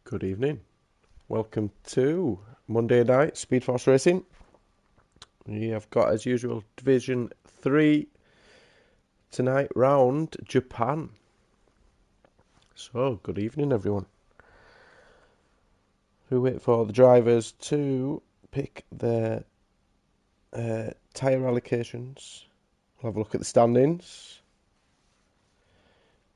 Good evening. Welcome to Monday night Speed Force Racing. We have got, as usual, Division 3 tonight, round Japan. So, good evening, everyone. We wait for the drivers to pick their tyre allocations. We'll have a look at the standings.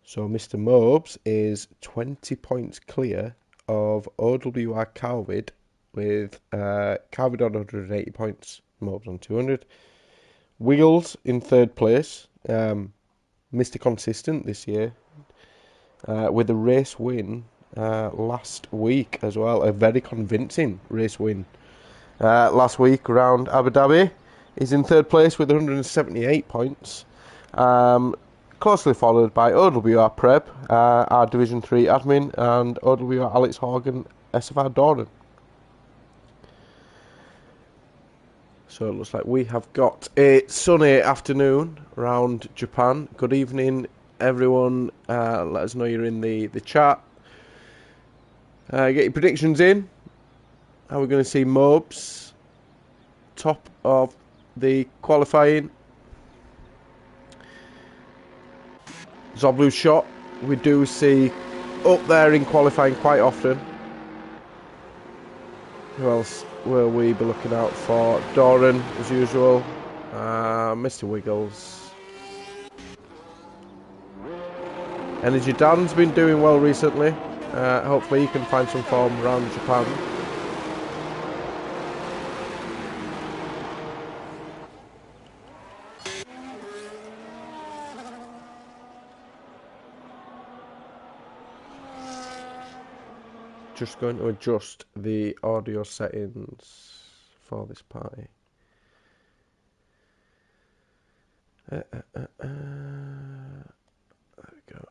So, Mr. Mobes is 20 points clear of OWR Calvid with Calvid on 180 points, Mobes on 200. Wiggles in third place, Mr. Consistent this year, with a race win last week as well, a very convincing race win last week around Abu Dhabi. He's in third place with 178 points. Closely followed by OWR Preb, our Division 3 admin, and OWR Alex Horgan, SFR Doran. So it looks like we have got a sunny afternoon around Japan. Good evening, everyone. Let us know you're in the chat. Get your predictions in. How we're going to see Mobes top of the qualifying. Zoblu shot, we do see up there in qualifying quite often. Who else will we be looking out for? Doran, as usual. Mr. Wiggles. Energy Dan's been doing well recently. Hopefully he can find some form around Japan. Just going to adjust the audio settings for this party. There we go.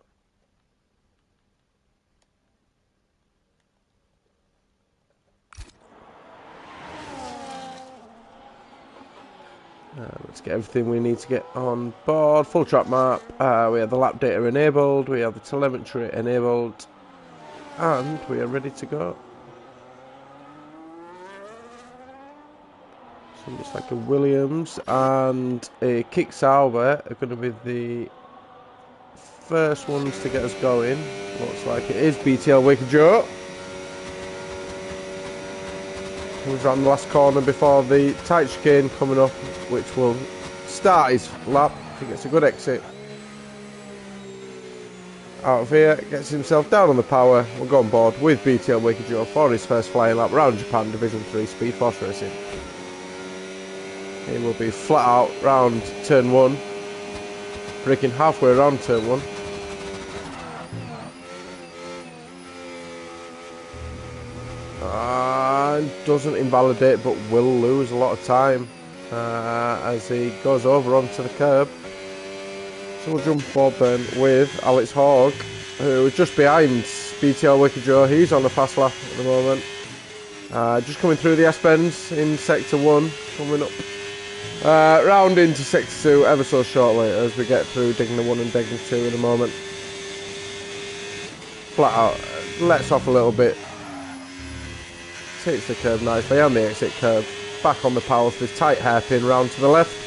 Let's get everything we need to get on board. Full track map. We have the lap data enabled. We have the telemetry enabled. And we are ready to go. So it's like a Williams and a Kick Sauber are going to be the first ones to get us going. Looks like it is BTL Wicker Joe. Comes around the last corner before the tight chicane coming up, which will start his lap. He gets a good exit out of here, gets himself down on the power. We'll go on board with BTL Wicker Joe for his first flying lap round Japan Division 3 Speed Force Racing. He will be flat out round turn 1, braking halfway around turn 1. And doesn't invalidate, but will lose a lot of time as he goes over onto the curb. So we'll jump forward then with Alex Hogg, who is just behind BTL Wicker Joe. He's on a fast lap at the moment. Just coming through the S-bends in Sector 1, coming up round into Sector 2 ever so shortly as we get through digging the 1 and digging 2 in a moment. Flat out, lets off a little bit. Takes the curb nicely and the exit curb. Back on the power for this tight hairpin round to the left.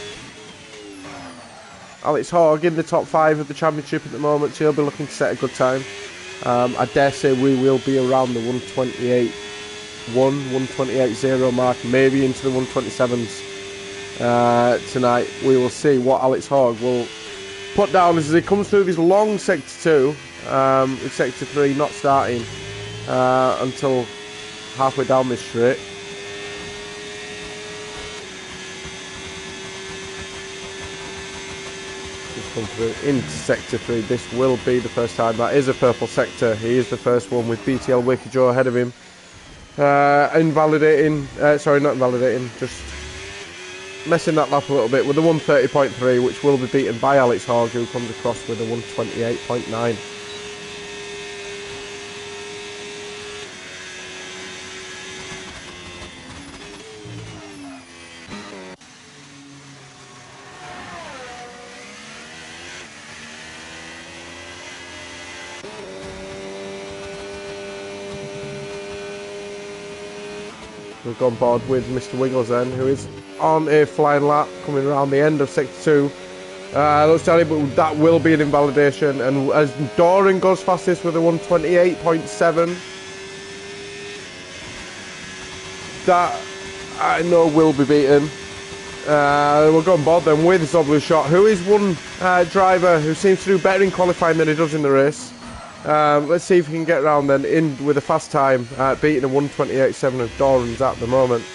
Alex Hogg in the top 5 of the championship at the moment, so he'll be looking to set a good time. I dare say we will be around the 128.1, 128.0 mark, maybe into the 127s tonight. We will see what Alex Hogg will put down as he comes through this long Sector 2, with Sector 3 not starting until halfway down this straight. Come through into Sector 3. This will be the first time. That is a purple sector. He is the first one with BTL Wicker Joe ahead of him. Invalidating, sorry, not invalidating, just messing that lap a little bit with a 130.3, which will be beaten by Alex Hogg, who comes across with a 128.9. we've gone board with Mr. Wiggles then, who is on a flying lap coming around the end of sector 2. Looks terrible, but that will be an invalidation. And as Doran goes fastest with a 128.7, that I know will be beaten. We'll go on board then with Zoblu Shot, who is one driver who seems to do better in qualifying than he does in the race. Let's see if he can get around then in with a fast time, beating a 128.7 of Doran's at the moment.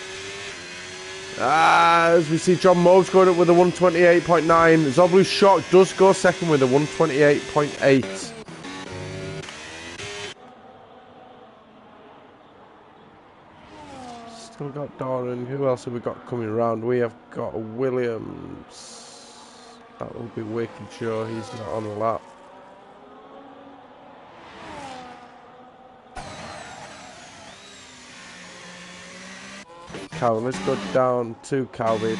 As we see John Mobes going up with a 128.9. Zoblu Shot does go second with a 128.8. Still got Doran. Who else have we got coming around? We have got Williams. That will be Wicked Sure. He's not on the lap. Let's go down to Calvid,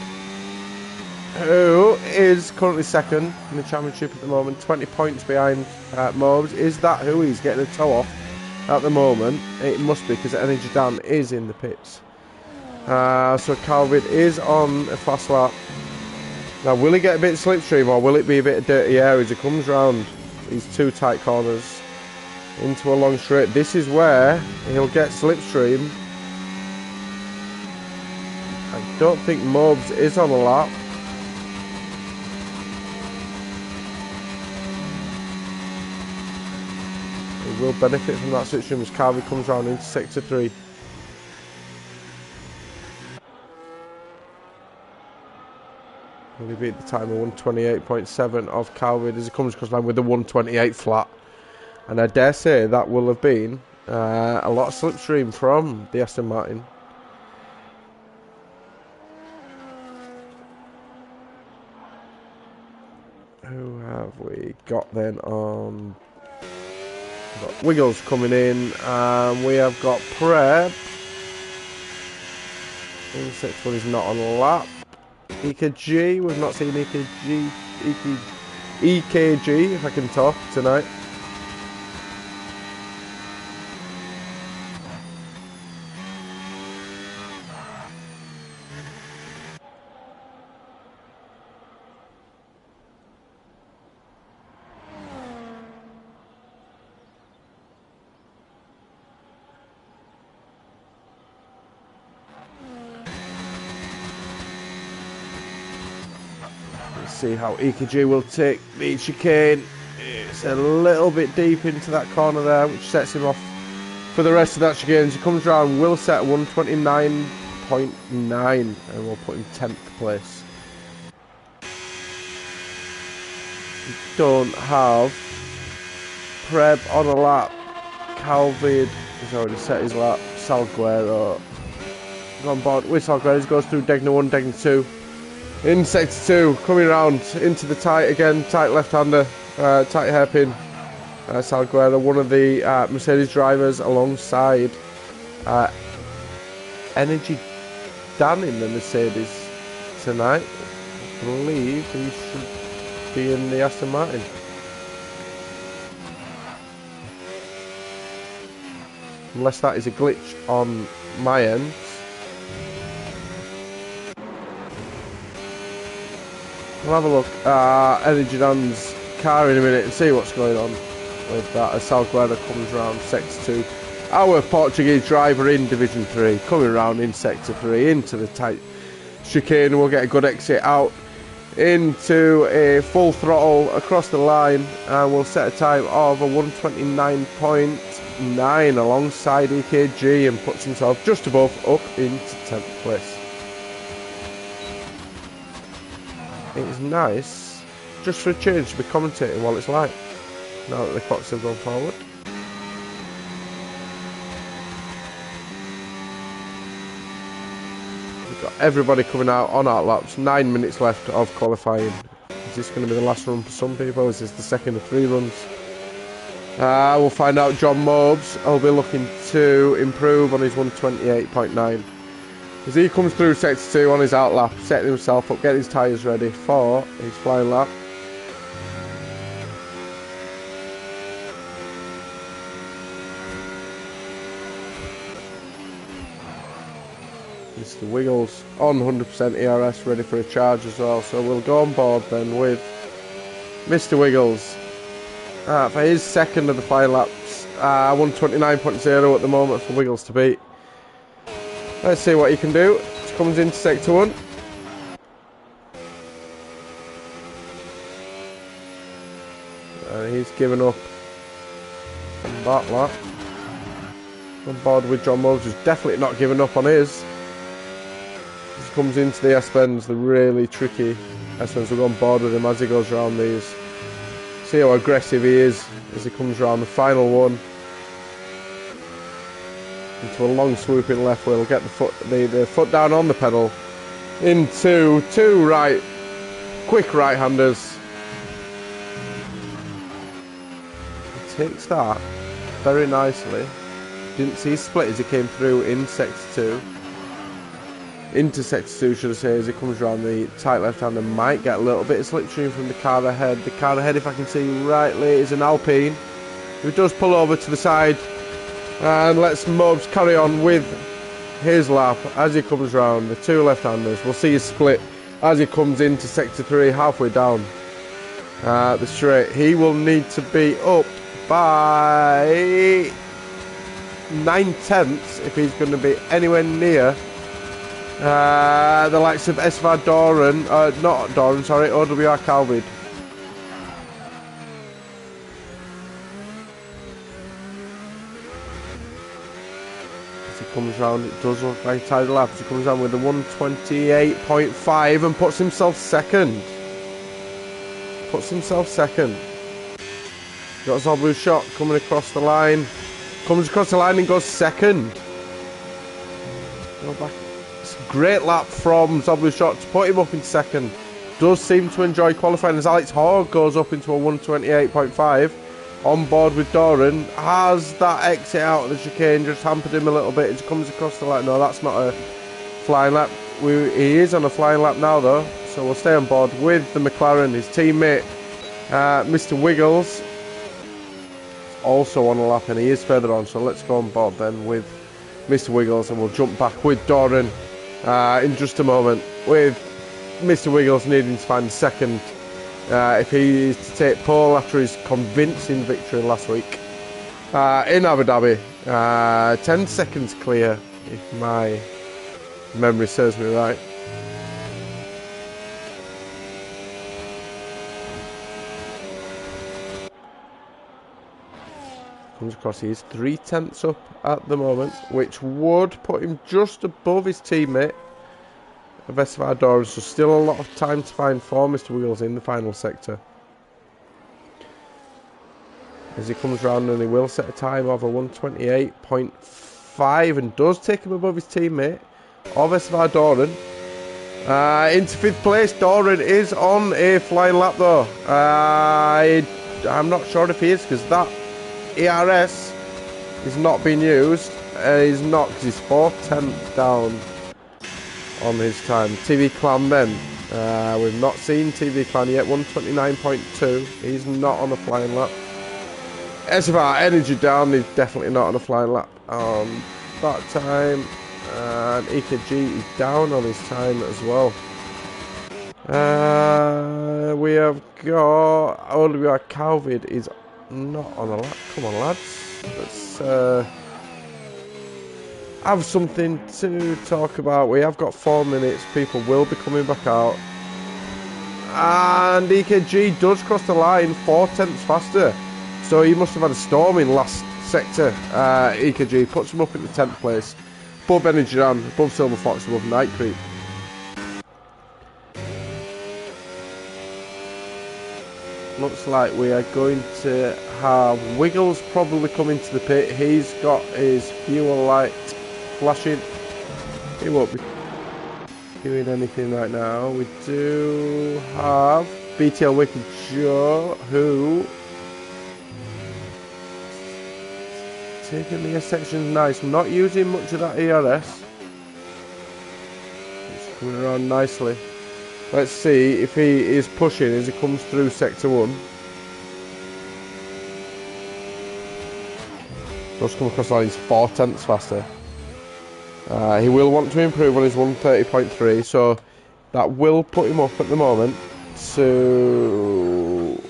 who is currently second in the championship at the moment, 20 points behind Mobes. Is that who he's getting a toe off at the moment? It must be, because Energy Dan is in the pits. So Calvid is on a fast lap. Now, will he get a bit of slipstream, or will it be a bit of dirty air as he comes round these two tight corners into a long straight? This is where he'll get slipstream. I don't think Mobes is on a lap. He will benefit from that slipstream as Carvey comes round into sector 3. Will he beat the time of 128.7 of Calvin as he comes across line with the 128 flat? And I dare say that will have been a lot of slipstream from the Aston Martin. Who have we got then on? We've got Wiggles coming in, and we have got Prep. Insect one is not on a lap. EKG, we've not seen EKG, if I can talk tonight. See how EKG will take the chicane. It's a little bit deep into that corner there, which sets him off for the rest of that chicane. As he comes around, will set 129.9 and we'll put him 10th place. We don't have Preb on a lap. Calvid has already set his lap. Salguero on board with Salguero. He goes through Degner 1, Degner 2. In sector 2, coming around into the tight again, tight left-hander, tight hairpin. Salguero, one of the Mercedes drivers, alongside Energy Dan in the Mercedes tonight. I believe he should be in the Aston Martin. Unless that is a glitch on my end. We'll have a look at Energy Dan's car in a minute and see what's going on with that as Salguero comes around sector 2. Our Portuguese driver in Division 3 coming around in sector 3 into the tight chicane. We'll get a good exit out into a full throttle across the line, and we'll set a time of a 129.9 alongside EKG and puts himself just above up into 10th place. It is nice, just for a change, to be commentating while it's light, now that the clocks have gone forward. We've got everybody coming out on our laps, 9 minutes left of qualifying. Is this going to be the last run for some people? Is this the second of 3 runs? We'll find out. John Mobes will be looking to improve on his 128.9. As he comes through sector 2 on his out lap, setting himself up, getting his tyres ready for his flying lap. Mr. Wiggles on 100% ERS, ready for a charge as well. So we'll go on board then with Mr. Wiggles for his second of the flying laps. 129.0 at the moment for Wiggles to beat. Let's see what he can do. He comes into sector 1. And he's given up on that lap. On board with John Moses, who's definitely not giving up on his. He comes into the S-bends, the really tricky S-bends. We'll go on board with him as he goes around these. See how aggressive he is as he comes around the final one. Into a long swooping left wheel, get the foot down on the pedal. Into two quick right-handers. He takes that very nicely. Didn't see his split as he came through in sector 2. Into sector 2, should I say, as he comes around the tight left-hander. Might get a little bit of slipstream from the car ahead. The car ahead, if I can see rightly, is an Alpine, who does pull over to the side and lets Mobs carry on with his lap as he comes round the two left-handers. We'll see his split as he comes into sector 3, halfway down the straight. He will need to be up by 9/10 if he's going to be anywhere near the likes of SFR Doran, not Doran, sorry, OWR Calvid. As he comes round, it does look like a tidy lap. As he comes down with the 128.5 and puts himself second. Got Zoblu's shot coming across the line. Comes across the line and goes second. Go back. It's a great lap from Zoblu's shot to put him up in second. Does seem to enjoy qualifying as Alex Hogg goes up into a 128.5. On board with Doran. Has that exit out of the chicane just hampered him a little bit as he comes across the line? No, that's not a flying lap. He is on a flying lap now though. So we'll stay on board with the McLaren. His teammate, Mr. Wiggles, also on a lap, and he is further on, so let's go on board then with Mr. Wiggles, and we'll jump back with Doran in just a moment, with Mr. Wiggles needing to find second if he is to take pole after his convincing victory last week in Abu Dhabi. 10 seconds clear if my memory serves me right. Comes across, he is 3/10 up at the moment, which would put him just above his teammate of SFR Doran, so still a lot of time to find for Mr. Wheels in the final sector. As he comes round, and he will set a time of a 128.5 and does take him above his teammate of SFR Doran. Into 5th place, Doran is on a flying lap though. I'm not sure if he is, because that ERS is not being used. He's not, because he's 4/10 down on his time. TV Clan then. We've not seen TV Clan yet. 129.2. He's not on a flying lap. SFR Energy down. He's definitely not on a flying lap that time. And EKG is down on his time as well. We have got OWR Calvid is not on a lap. Come on, lads. Let's have something to talk about. We have got 4 minutes. People will be coming back out. And EKG does cross the line 4/10 faster. So he must have had a storm in last sector. EKG puts him up in the 10th place. Above Energy Down, above Silver Fox, above Night Creep. Looks like we are going to have Wiggles probably coming to the pit. He's got his fuel light flashing. He won't be doing anything right now. We do have BTL Wicked Joe, who taking the S section nice, not using much of that ERS. It's coming around nicely. Let's see if he is pushing as he comes through sector 1. Does come across the line, he's 4/10 faster. He will want to improve on his 130.3, so that will put him up at the moment to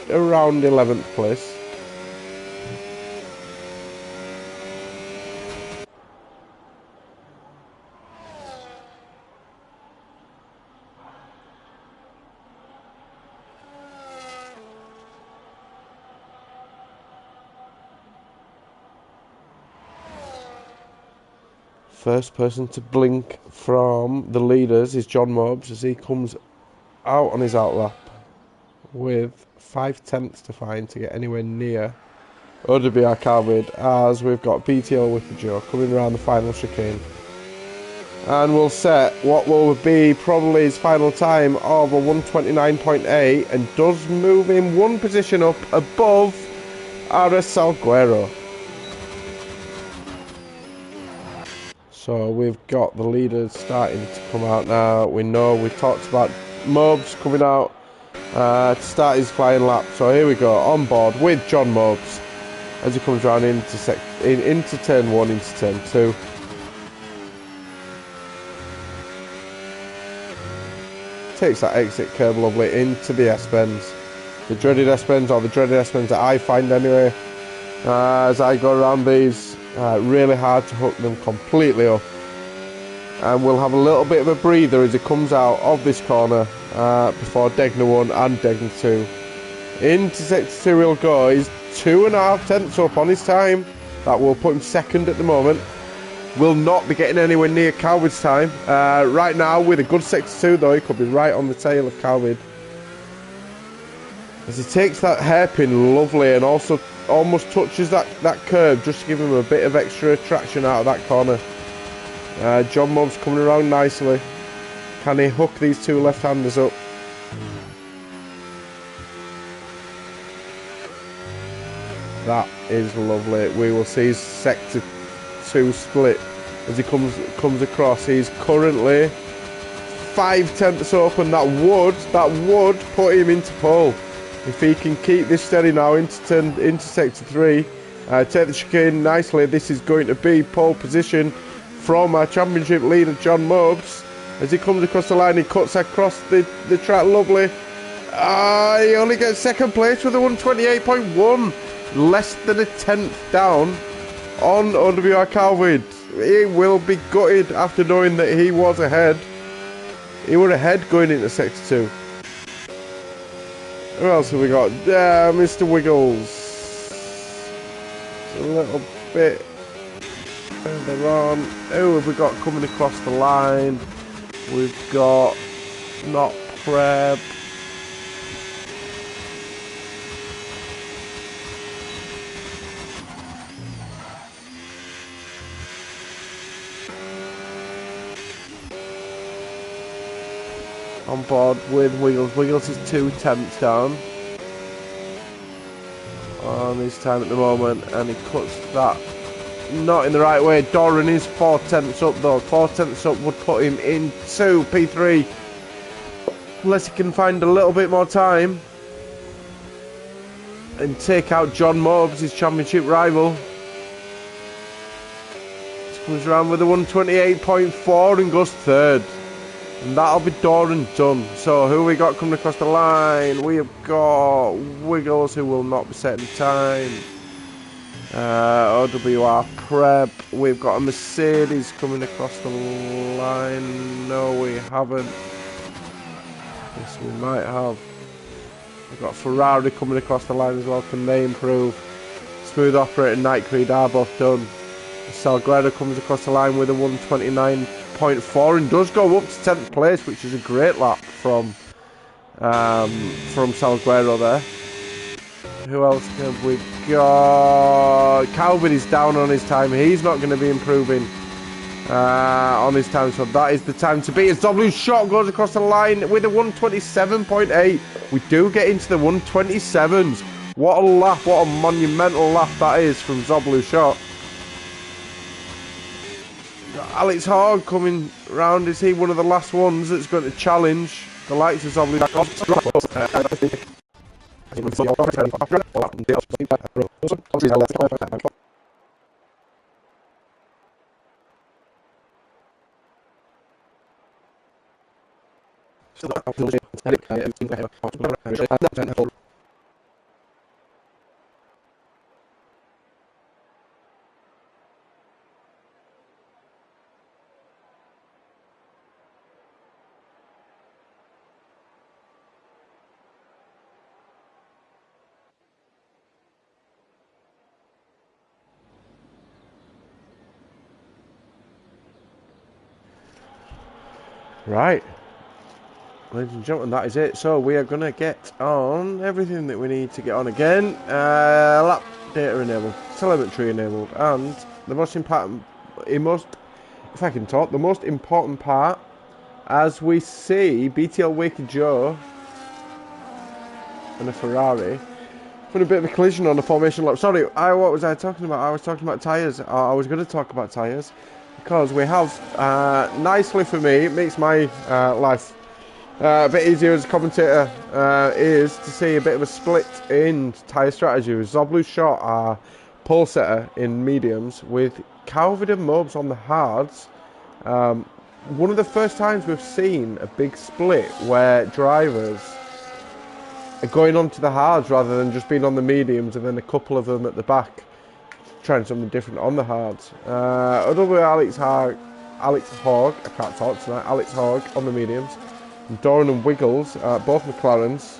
around 11th place. First person to blink from the leaders is John Mobes as he comes out on his outlap with 5/10 to find to get anywhere near OWR Carvid, as we've got BTL with the Joe coming around the final chicane. And we'll set what will be probably his final time of a 129.8 and does move him one position up above RS Salguero. So we've got the leaders starting to come out now. We know we talked about Mobes coming out to start his flying lap. So here we go, on board with John Mobes as he comes round into turn 1, into turn 2. Takes that exit curve lovely into the S-bends. The dreaded S-bends, or the dreaded S-bends that I find anyway. As I go around these, really hard to hook them completely up. And we'll have a little bit of a breather as he comes out of this corner before Degner 1 and Degner 2. Into sector 2 he'll go. He's 2.5 tenths up on his time. That will put him second at the moment. Will not be getting anywhere near Coward's time. Right now, with a good sector 2 though, he could be right on the tail of Coward. As he takes that hairpin lovely and also almost touches that curve just to give him a bit of extra traction out of that corner. John Mobes coming around nicely. Can he hook these two left-handers up? That is lovely. We will see his sector 2 split as he comes across. He's currently 5/10 up, and that would put him into pole if he can keep this steady now into sector 3. Take the chicane nicely. This is going to be pole position from our championship leader John Mobes as he comes across the line. He cuts across the track lovely. He only gets second place with a 128.1, less than a tenth down on OWR Calvid. He will be gutted after knowing that he was ahead. He were ahead going into sector 2. Who else have we got? Mr. Wiggles. A little bit further on. Who have we got coming across the line? We've got not Preb. On board with Wiggles. Wiggles is 2/10 down on his time at the moment, and he cuts that not in the right way. Doran is 4/10 up though. 4/10 up would put him into P3 unless he can find a little bit more time and take out John Mobes, his championship rival. He comes around with a 128.4 and goes third. And that'll be Doran done. So who we got coming across the line? We have got Wiggles, who will not be setting time. OWR Prep. We've got a Mercedes coming across the line. No, we haven't. Yes, we might have. We've got Ferrari coming across the line as well. Can they improve? Smooth Operator and Night Creed are both done. Salguero comes across the line with a 129.4 and does go up to 10th place, which is a great lap from Salguero there. Who else have we got? Calvin is down on his time. He's not going to be improving on his time, so that is the time to beat. As Zoblu's shot goes across the line with a 127.8. We do get into the 127s. What a lap, what a monumental lap that is from Zoblu's shot. Alex Hogg coming round. Is he one of the last ones that's going to challenge the likes of Zoblu? Right, ladies and gentlemen, that is it. So we are going to get on everything that we need to get on again. Lap data enabled, telemetry enabled, and the most important, if I can talk, the most important part, as we see BTL Waker Joe and a Ferrari put a bit of a collision on the formation lap. Sorry, what was I talking about? I was talking about tyres. I was going to talk about tyres. Because we have, nicely for me, it makes my life a bit easier as a commentator, is to see a bit of a split in tyre strategy. With Zoblu Shot, our pole setter in mediums, with Calvin and Mobes on the hards. One of the first times we've seen a big split where drivers are going onto the hards rather than just being on the mediums and then a couple of them at the back trying something different on the hards. Alex Hogg, I can't talk tonight, Alex Hogg on the mediums. And Doran and Wiggles, both McLarens,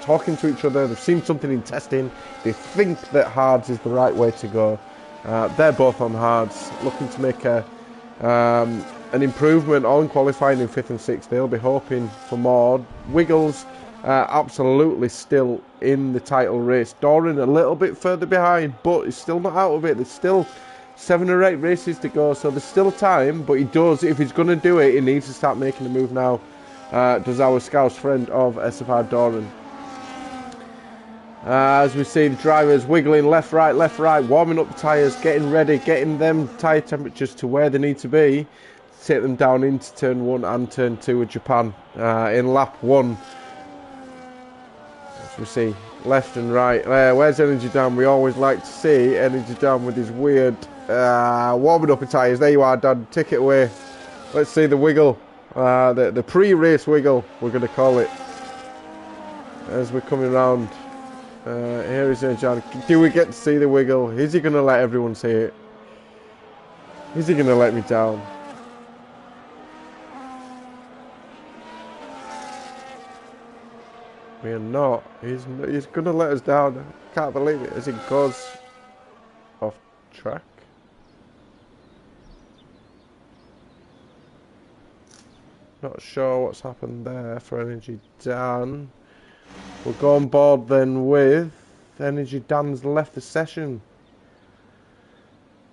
talking to each other. They've seen something in testing. They think that hards is the right way to go. They're both on hards, looking to make an improvement on qualifying in 5th and 6th. They'll be hoping for more. Wiggles, absolutely still in the title race. Doran a little bit further behind, but he's still not out of it. There's still 7 or 8 races to go, so there's still time, but he does, if he's going to do it, he needs to start making a move now. Does our Scouse friend of SFR Doran. As we see the drivers wiggling left, right, warming up the tyres, getting ready, getting them tyre temperatures to where they need to be to take them down into turn 1 and turn 2 of Japan in lap 1. As we see left and right. Where's Energy Dan? We always like to see Energy Dan with his weird warming up of tyres. There you are, Dan. Take it away. Let's see the wiggle. The pre-race wiggle, we're going to call it. As we're coming round. Here is Energy. Do we get to see the wiggle? Is he going to let everyone see it? Is he going to let me down? We are not. He's going to let us down. I can't believe it as it goes off track. Not sure what's happened there for Energy Dan. We'll go on board then with Energy Dan's left the session.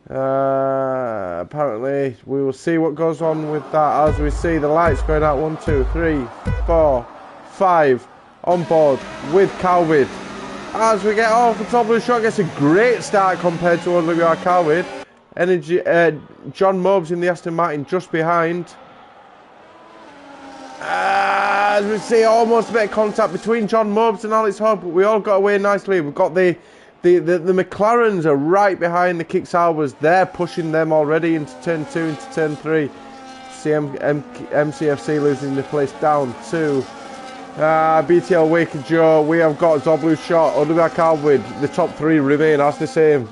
Apparently we will see what goes on with that as we see the lights going out. 1, 2, 3, 4, 5 on board with Calvin. As we get off the top of the shot, gets a great start compared to OWR Calvin. Energy, John Mobes in the Aston Martin just behind. As we see almost a bit of contact between John Mobes and Alex Hogg, but we all got away nicely. We've got the McLarens are right behind the Kick Saubers. They're pushing them already into turn 2, into turn 3. MCFC losing the place down to BTL Waker Joe. We have got Zoblu Shot, OWR Calvin. The top 3 remain as the same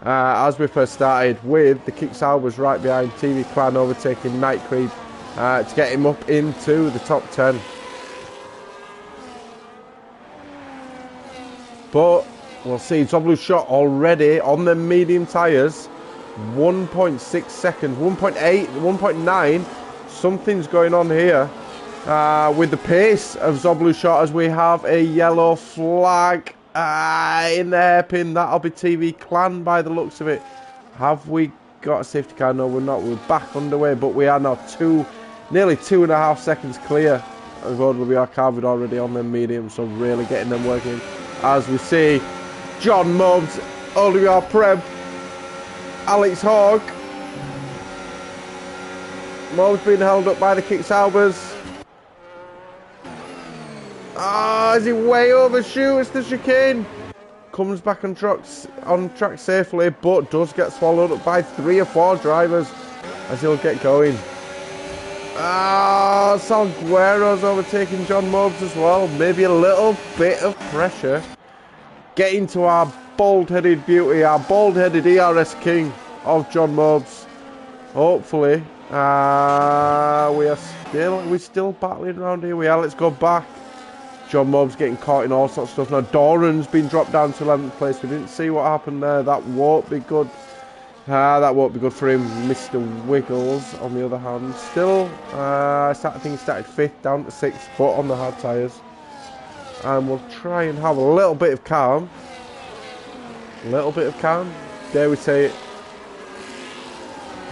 as we first started, with the Kick Saubers right behind. TV Clan overtaking Night Creed to get him up into the top 10. But we'll see Zoblu Shot already on the medium tyres. 1.6 seconds, 1.8, 1.9. Something's going on here with the pace of Zoblu Shot, as we have a yellow flag in the hairpin. That'll be TV Clan by the looks of it. Have we got a safety car? No, we're not. We're back underway, but we are now nearly 2.5 seconds clear of OWR Calvin already on them medium, so really getting them working. As we see John Mobes, OWR Prem, Alex Hogg. Mobes being held up by the Kick Saubers. As he way overshoots the chicane. Comes back on track safely, but does get swallowed up by 3 or 4 drivers as he'll get going. Ah, Salguero's overtaking John Mobes as well. Maybe a little bit of pressure. Getting to our bald-headed beauty, our bald-headed ERS king of John Mobes. Hopefully, we're still battling around here. We are. Let's go back. John Mobes getting caught in all sorts of stuff. Now Doran's been dropped down to 11th place. We didn't see what happened there. That won't be good. That won't be good for him. Mr. Wiggles, on the other hand, still, I think he started 5th, down to 6th, but on the hard tyres. And we'll try and have a little bit of calm. Dare we say it.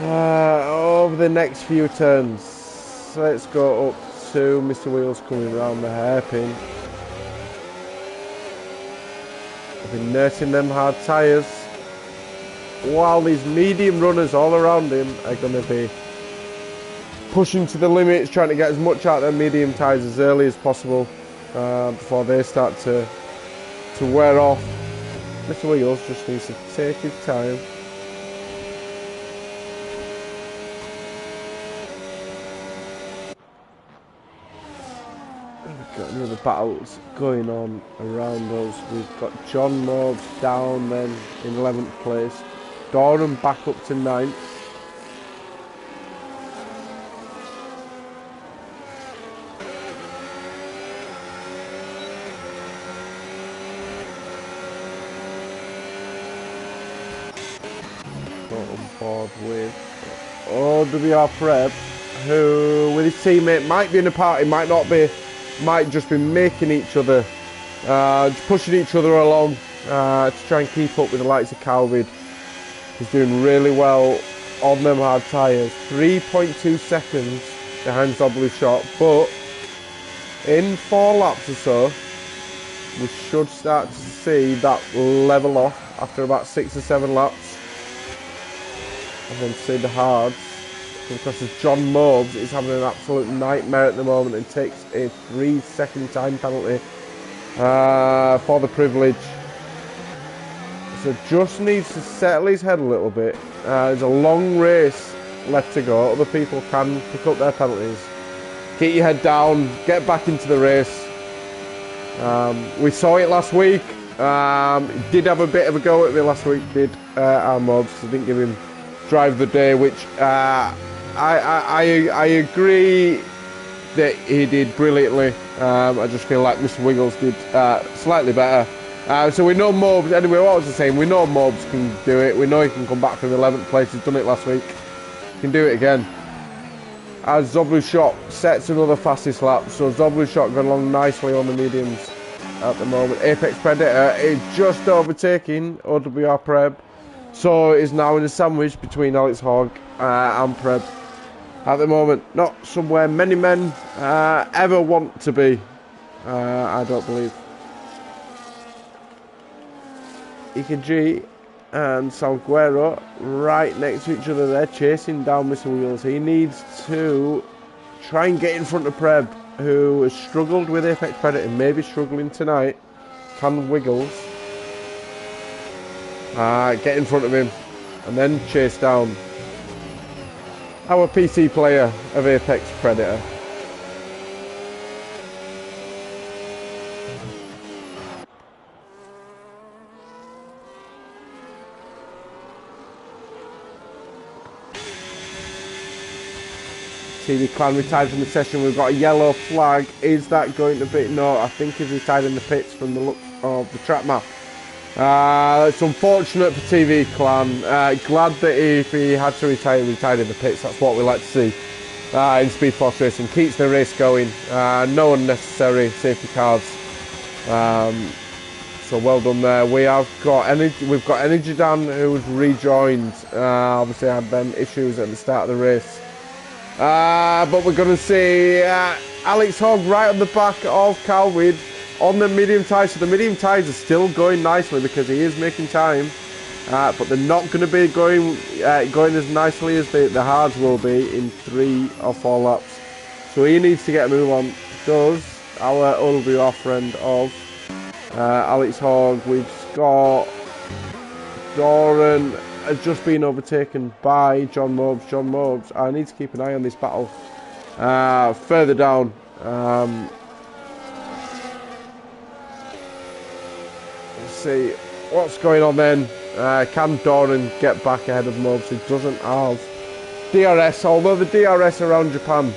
Over the next few turns. Let's go up to Mr. Wiggles coming around the hairpin. I've been nursing them hard tyres, while these medium runners all around him are going to be pushing to the limits, trying to get as much out of their medium tyres as early as possible before they start to wear off. Mr. Wiggles just needs to take his time. We've got another battles going on around us. We've got John Mobes down then in 11th place. Doran back up to 9th. Got on board with OWR Prep, who with his teammate might be in a party, might not be, might just be making each other, just pushing each other along to try and keep up with the likes of Calvid. He's doing really well on them hard tyres. 3.2 seconds behind Zoblu Shot, but in 4 laps or so, we should start to see that level off after about 6 or 7 laps. And then see the hards. Because John Mobes is having an absolute nightmare at the moment and takes a 3-second time penalty for the privilege. So just needs to settle his head a little bit. There's a long race left to go. Other people can pick up their penalties. Keep your head down. Get back into the race. We saw it last week. Did have a bit of a go at me last week. Did our Mobs. I didn't give him drive the day, which I agree that he did brilliantly. I just feel like Mr. Wiggles did slightly better. So we know Mobes, anyway, what was I saying? We know Mobes can do it. We know he can come back from 11th place. He's done it last week. He can do it again. As Zoblu Shot sets another fastest lap. So Zoblu Shot going along nicely on the mediums at the moment. Apex Predator is just overtaking OWR Preb. So is now in a sandwich between Alex Hogg and Preb. At the moment, not somewhere many men ever want to be, I don't believe. EKG and Salguero right next to each other. They're chasing down Mr. Wheels. He needs to try and get in front of Preb, who has struggled with Apex Predator, maybe struggling tonight. Can Wiggles get in front of him and then chase down our PC player of Apex Predator. TV Clan retired from the session. We've got a yellow flag. Is that going to be? No, I think he's retired in the pits from the look of the track map. It's unfortunate for TV Clan. Glad that if he had to retire, he retired in the pits. That's what we like to see in Speed Force Racing. Keeps the race going. No unnecessary safety cars. So well done there. We've got Energy Dan, who's rejoined. Obviously had them issues at the start of the race. But we're going to see Alex Hogg right on the back of Calwid on the medium tyres. So the medium tyres are still going nicely because he is making time. But they're not going to be going as nicely as the hards will be in 3 or 4 laps. So he needs to get a move on. Does our OWR friend of Alex Hogg. We've got Doran has just been overtaken by John Mobes. John Mobes, I need to keep an eye on this battle Further down. Let's see what's going on then. Can Doran get back ahead of Mobs? He doesn't have DRS, although the DRS around Japan,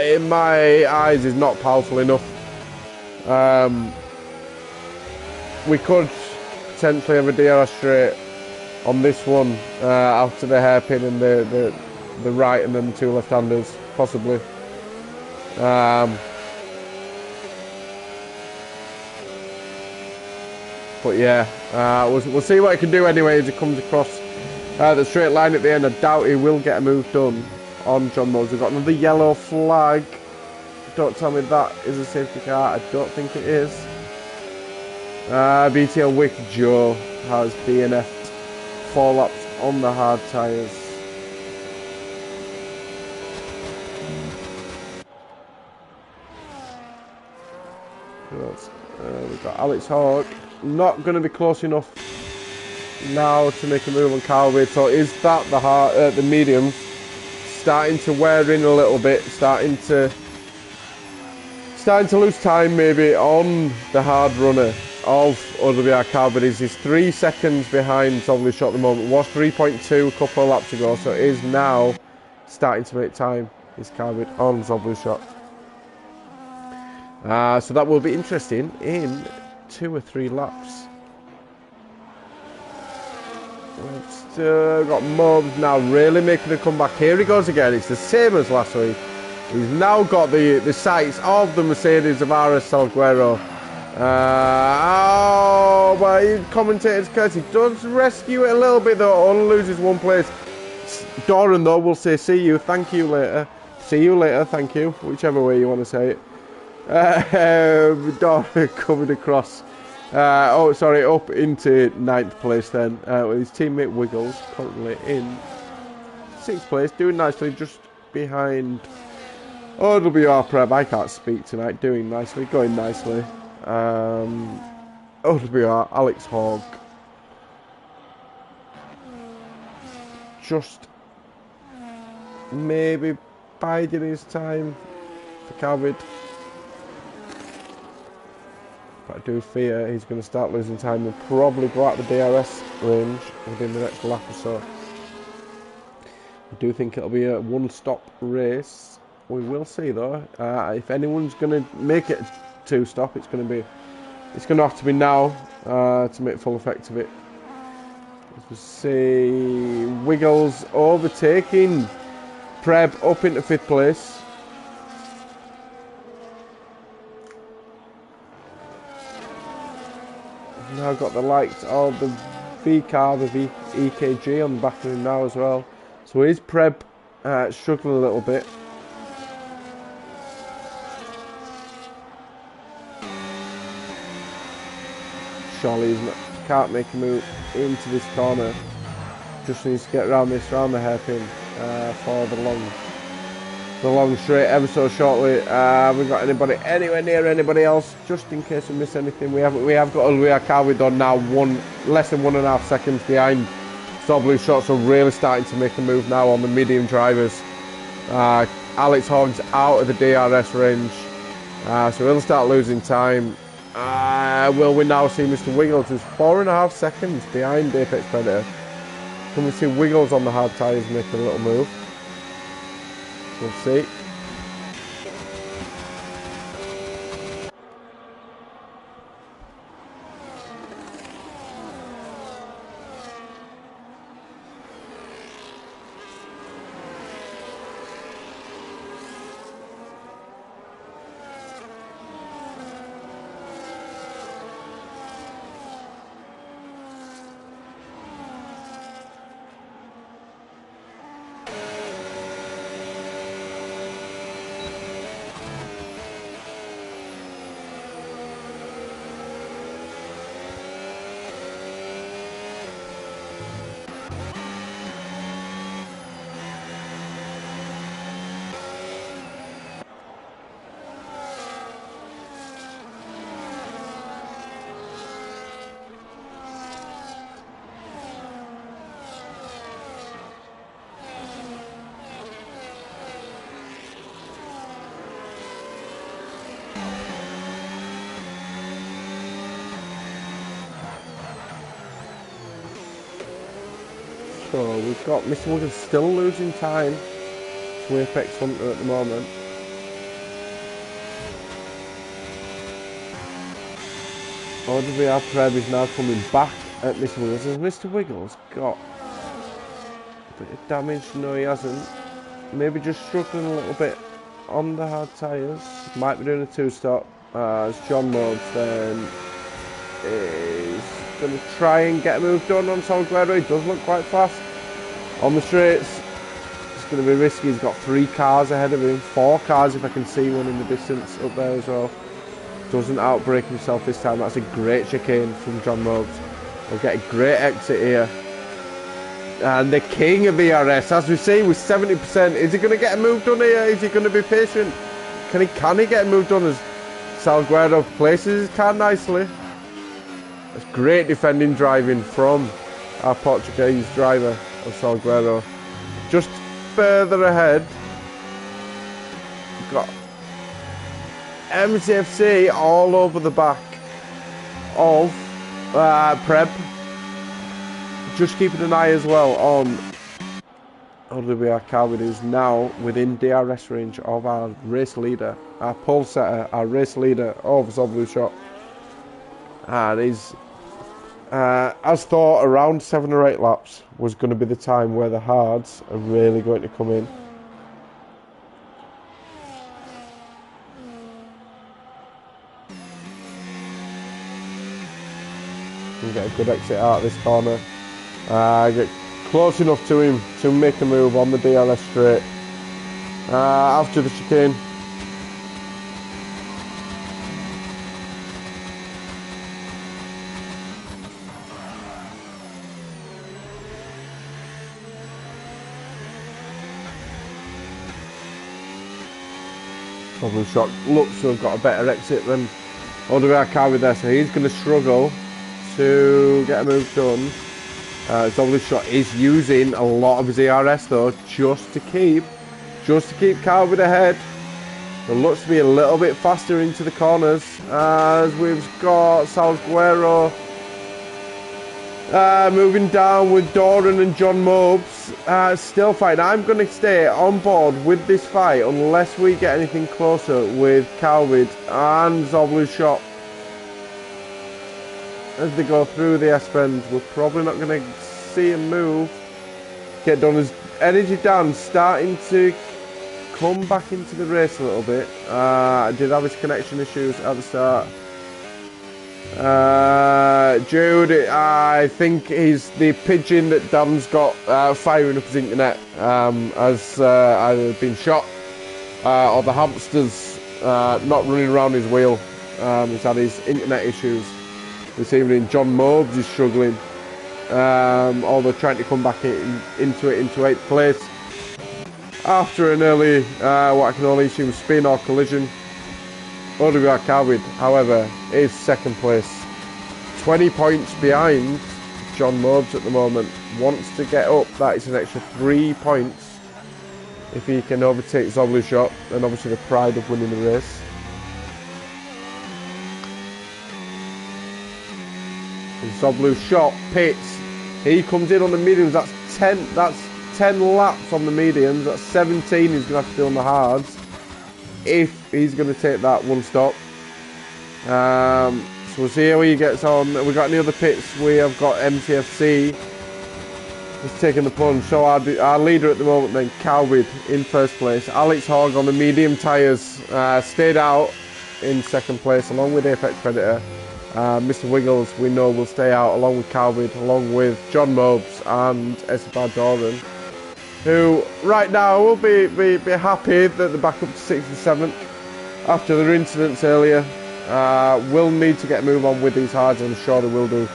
in my eyes, is not powerful enough. We could potentially have a DRS straight on this one after the hairpin and the right and then the two left-handers, possibly. But yeah, we'll see what he can do anyway as he comes across the straight line at the end. I doubt he will get a move done on John Mose. We've got another yellow flag. Don't tell me that is a safety car. I don't think it is. BTL Wick Joe has DNF'd 4 laps on the hard tyres. We've got Alex Hawke. Not going to be close enough now to make a move on Calvin. So is that the mediums starting to wear in a little bit, starting to lose time maybe on the hard runner of OWR Calvin. He's 3 seconds behind Zobly Shot at the moment. Was 3.2 a couple of laps ago, so it is now starting to make time. Is Calvin on Zobly Shot? So that will be interesting in 2 or 3 laps. We've still got Mobs now really making a comeback. Here he goes again. It's the same as last week. He's now got the sights of the Mercedes of RS Salguero. Oh, but commentator's curse. He does rescue it a little bit though. Only loses 1 place. Doran though will say see you, thank you later. See you later, thank you. Whichever way you want to say it. Doran coming across. Up into 9th place then, with his teammate Wiggles currently in 6th place, doing nicely just behind OWR Prep. I can't speak tonight, doing nicely, going nicely. OWR, Alex Hogg. Just maybe biding his time for Calvin. But I do fear he's going to start losing time and probably go out the DRS range within the next lap or so. I do think it'll be a 1-stop race. We will see though. If anyone's going to make it a 2-stop, it's going to have to be now to make full effect of it. As we see Wiggles overtaking Preb up into 5th place. Now got the likes of the V-car, the EKG on the back of him now as well. So is Preb struggling a little bit. Surely can't make a move into this corner. Just needs to get around the hairpin for the long straight ever so shortly. We've got anybody anywhere near anybody else? Just in case we miss anything, we have got Ulrich Carvidon now less than 1.5 seconds behind Zoblu Shot, so really starting to make a move now on the medium drivers. Alex Hogg's out of the DRS range, so he'll start losing time. Will we now see Mr. Wiggles, who's 4.5 seconds behind Apex Predator? Can we see Wiggles on the hard tyres making a little move? We'll see. So we've got Mr. Wiggles still losing time to Apex Hunter at the moment. OWR Preb is now coming back at Mr. Wiggles. Has Mr. Wiggles got a bit of damage? No, he hasn't. Maybe just struggling a little bit on the hard tyres. Might be doing a two-stop. As John Modes then is going to try and get a move done on Salguero. He does look quite fast on the straights. It's going to be risky. He's got 3 cars ahead of him. 4 cars if I can see one in the distance up there as well. Doesn't outbrake himself this time. That's a great chicane from John Modes. We'll get a great exit here. And the king of ERS, as we see, with 70%. Is he going to get a move done here? Is he going to be patient? Can he get a move done as Salguero places his car nicely? That's great defending driving from our Portuguese driver of Salguero. Just further ahead, we've got MCFC all over the back of Preb. Just keeping an eye as well on OWR Calvin, who's now within DRS range of our race leader, our pole setter, our race leader of Zoblu Shot. And he's, as thought, around 7 or 8 laps was going to be the time where the hards are really going to come in. And get a good exit out of this corner. Get close enough to him to make a move on the DLS straight. After the chicane. Probably Shot looks to have got a better exit than OWR Carby there, so he's going to struggle to get a move done. Zoblu Shot is using a lot of his ERS though, just to keep Calvin ahead. It looks to be a little bit faster into the corners as we've got Salguero moving down with Doran and John Mobes. Still fighting. I'm going to stay on board with this fight unless we get anything closer with Calvin and Zoblu Shot. As they go through the S-bends, we're probably not going to see him move. Get done as energy down, starting to come back into the race a little bit. I did have his connection issues at the start. Jude, I think he's the pigeon that Dan's got firing up his internet as either been shot or the hamsters not running around his wheel. He's had his internet issues this evening. John Mobes is struggling, although trying to come back into 8th place after an early, what I can only assume, spin or collision. OWR Calvin, however, is 2nd place, 20 points behind John Mobes at the moment. Wants to get up. That is an extra 3 points if he can overtake Zoblu Shot, and obviously the pride of winning the race. Zoblu Shot pits. He comes in on the mediums. That's 10 laps on the mediums. That's 17 he's going to have to do on the hards if he's going to take that one stop. So we'll see how he gets on. We've got any other pits. We have got MTFC who's taking the plunge. So our leader at the moment then, Calvin in 1st place. Alex Hogg on the medium tyres stayed out in 2nd place along with Apex Predator. Mr. Wiggles, we know, will stay out along with Calvin, along with John Mobes and SFR Doran, who right now will be happy that they're back up to 6th and 7th after their incidents earlier. Will need to get a move on with these hards, I'm sure they will do.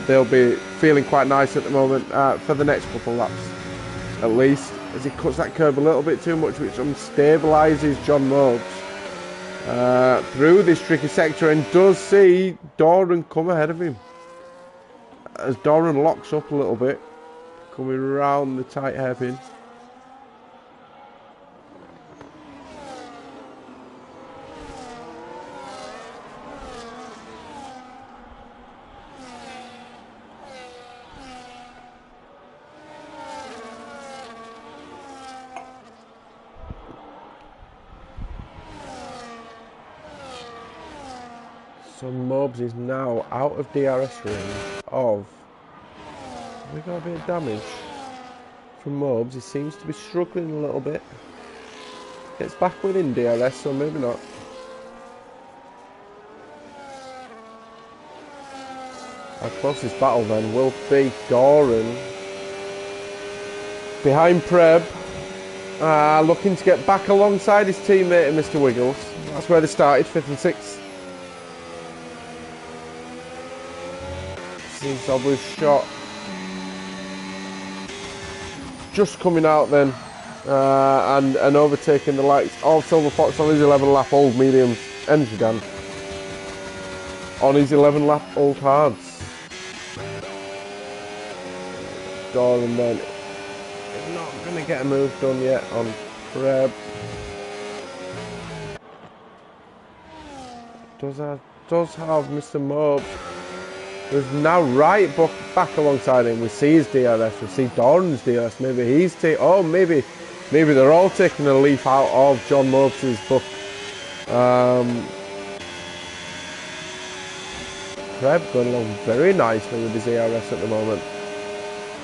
They'll be feeling quite nice at the moment for the next couple of laps, at least, as he cuts that curb a little bit too much, which unstabilises John Mobes through this tricky sector, and does see Doran come ahead of him as Doran locks up a little bit, coming around the tight hairpin. So Mobs is now out of DRS range of... We got a bit of damage from Mobs. He seems to be struggling a little bit. Gets back within DRS, so maybe not. Our closest battle then will be Doran. Behind Preb. Looking to get back alongside his teammate Mr. Wiggles. That's where they started, 5th and 6th. See Zoblu's shot. Just coming out then. And overtaking the likes of Silver Fox on his 11 lap old mediums. Energy Dan. On his 11 lap old hards. Doran then. Not going to get a move done yet on Preb. Does have Mr. Mobs, who's now right back alongside him. We see his DRS, we see Doran's DRS. Maybe he's maybe they're all taking a leaf out of John Mobs' book. Preb going along very nicely with his DRS at the moment.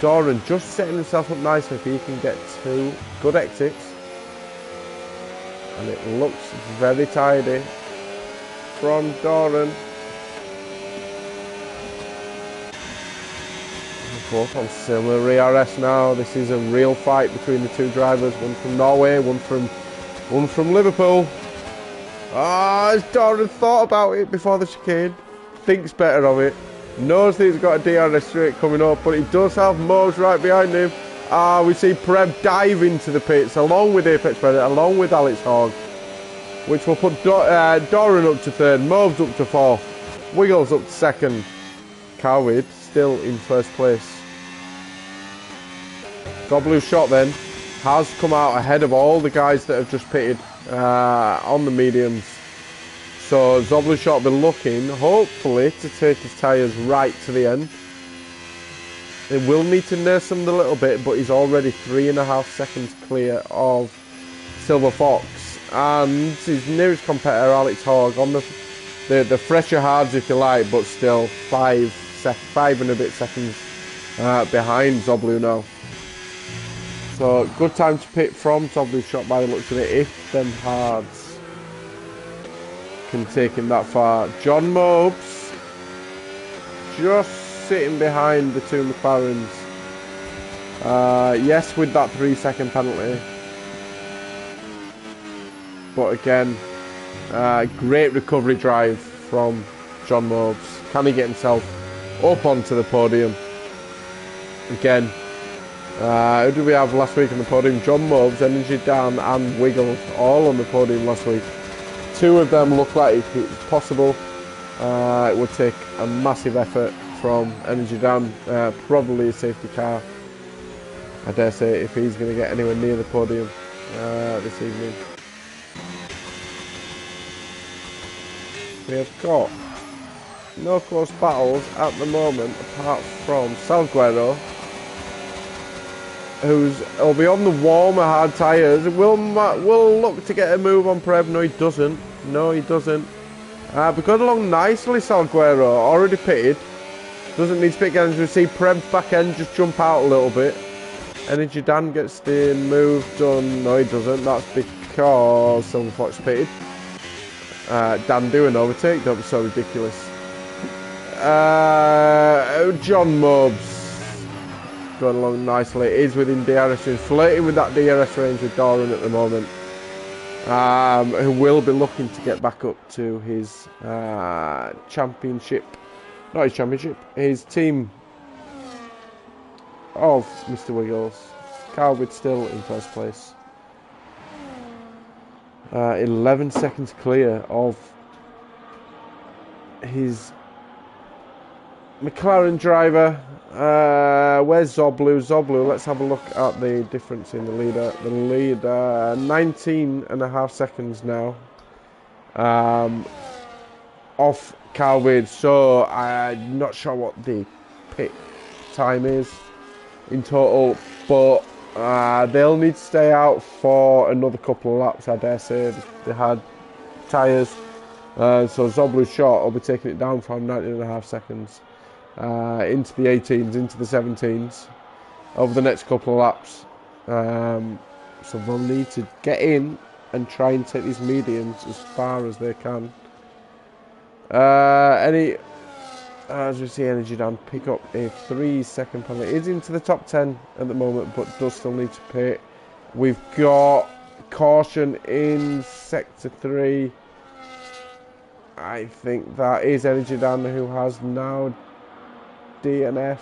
Doran just setting himself up nicely if he can get 2 good exits. And it looks very tidy from Doran. Both on similar ERS now. This is a real fight between the two drivers. One from Norway, one from Liverpool. Has Doran thought about it before the chicane? Thinks better of it. Knows that he's got a DRS straight coming up, but he does have Mose right behind him. We see Preb dive into the pits along with Apex Predator, along with Alex Hogg, which will put Doran up to 3rd, Mobs up to 4th, Wiggles up to 2nd, Coward still in 1st place. Zoblu's shot then has come out ahead of all the guys that have just pitted on the mediums. So Zoblu's shot will be looking, hopefully, to take his tyres right to the end. They will need to nurse them a little bit, but he's already 3.5 seconds clear of Silver Fox. And his nearest competitor, Alex Hogg, on the fresher hards, if you like, but still 5 and a bit seconds behind Zoblu now. So good time to pit from Zoblu's shot by the looks of it, if them hards can take him that far. John Mobs just sitting behind the 2 McLarens. Yes, with that 3-second penalty. But again, great recovery drive from John Mobs. Can he get himself up onto the podium? Again, who did we have last week on the podium? John Mobs, Energy Dan and Wiggles all on the podium last week. 2 of them look like it's possible. It would take a massive effort from Energy Dan, probably a safety car, I dare say, if he's going to get anywhere near the podium this evening. We have got no close battles at the moment, apart from Salguero, who'll be on the warmer hard tyres. Will look to get a move on Preb. No, he doesn't. No, he doesn't. But going along nicely, Salguero. Already pitted. Doesn't need to pit again. As we see Preb's back end just jump out a little bit. Energy Dan gets the move done. No, he doesn't. That's because Silver Fox pitted. Dan do an overtake. Don't be so ridiculous. John Mobs going along nicely. It is within DRS range, flirting with that DRS range with Doran at the moment. Who will be looking to get back up to his championship. Not his championship, his team of Mr. Wiggles. Coward still in 1st place. 11 seconds clear of his McLaren driver. Where's Zoblu? Zoblu, let's have a look at the difference in the leader. The leader, 19.5 seconds now. Off Coward. So I'm not sure what the pit time is in total, but they'll need to stay out for another couple of laps, I dare say. They had tyres So Zoblu's shot will be taking it down from 19.5 seconds into the 18s, into the 17s over the next couple of laps. So they'll need to get in and try and take these mediums as far as they can. As we see Energy Dan pick up a 3-second penalty. Is into the top 10 at the moment, but does still need to pit. We've got caution in sector 3. I think that is Energy Dan who has now DNF'd.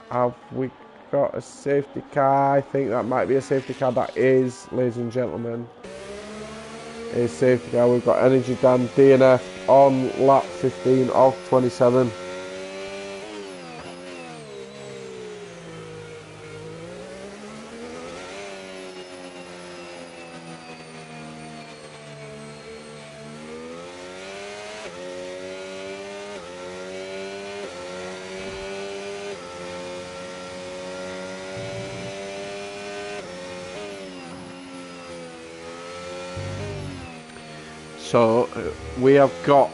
Have we got a safety car? I think that might be a safety car. That is, ladies and gentlemen, a safety car. We've got Energy Dan DNF on lap 15 of 27. So we have got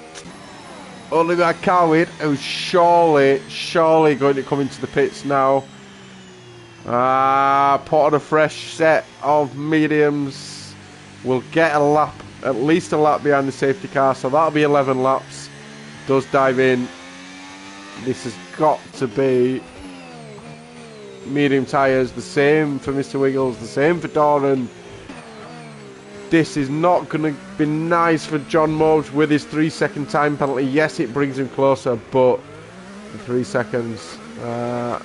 Oliver Carwin, who's surely going to come into the pits now. Put on a fresh set of mediums. We'll get a lap, at least a lap behind the safety car, so that'll be 11 laps. Does dive in. This has got to be medium tyres, the same for Mr. Wiggles, the same for Doran. This is not going to be nice for John Mobes with his 3-second time penalty. Yes, it brings him closer, but 3 seconds. Have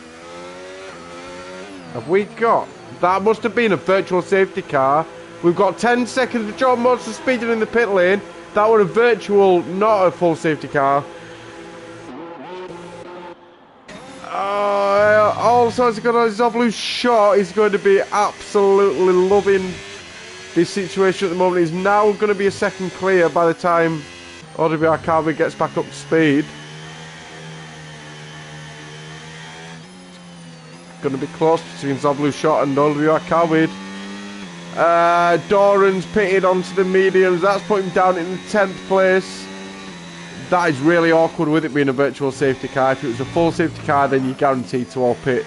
we got... That must have been a virtual safety car. We've got 10 seconds for John Mobes for speeding in the pit lane. That was a virtual, not a full safety car. Also, as he got on his Zoblu's shot, he's going to be absolutely loving this situation at the moment. Is now going to be a second clear by the time OWR Carby gets back up to speed. Going to be close between Zoblu's shot and OWR Carby. Doran's pitted onto the mediums. That's put him down in the 10th place. That is really awkward with it being a virtual safety car. If it was a full safety car, then you're guaranteed to all pit.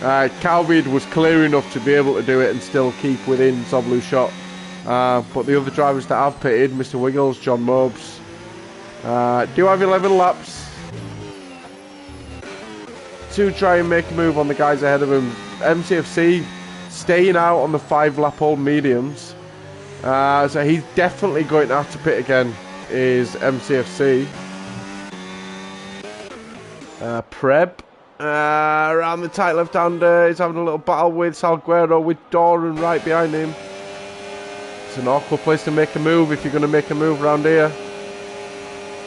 Calvid was clear enough to be able to do it and still keep within Zoblu's shot. But the other drivers that have pitted, Mr. Wiggles, John Mobes, do have 11 laps to try and make a move on the guys ahead of him. MCFC staying out on the 5-lap-old mediums. So he's definitely going to have to pit again, is MCFC. Preb. Around the tight left-hander, he's having a little battle with Salguero, with Doran right behind him. It's an awkward place to make a move if you're going to make a move around here.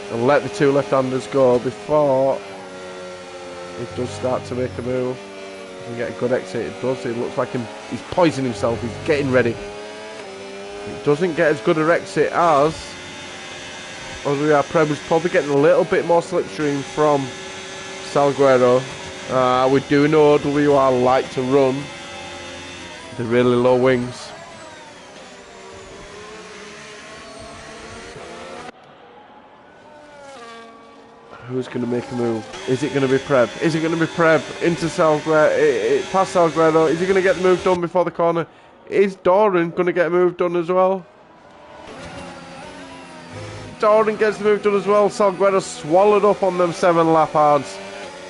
And let the two left-handers go before he does start to make a move. He can get a good exit. It does. It looks like he's poisoning himself. He's getting ready. It doesn't get as good an exit as Prem was probably getting a little bit more slipstream from Salguero. We do know OWR like to run the really low wings. Who's going to make a move? Is it going to be Preb? Is it going to be Preb into Salguero? Past Salguero. Is he going to get the move done before the corner? Is Doran going to get a move done as well? Doran gets the move done as well. Salguero swallowed up on them 7-lap hards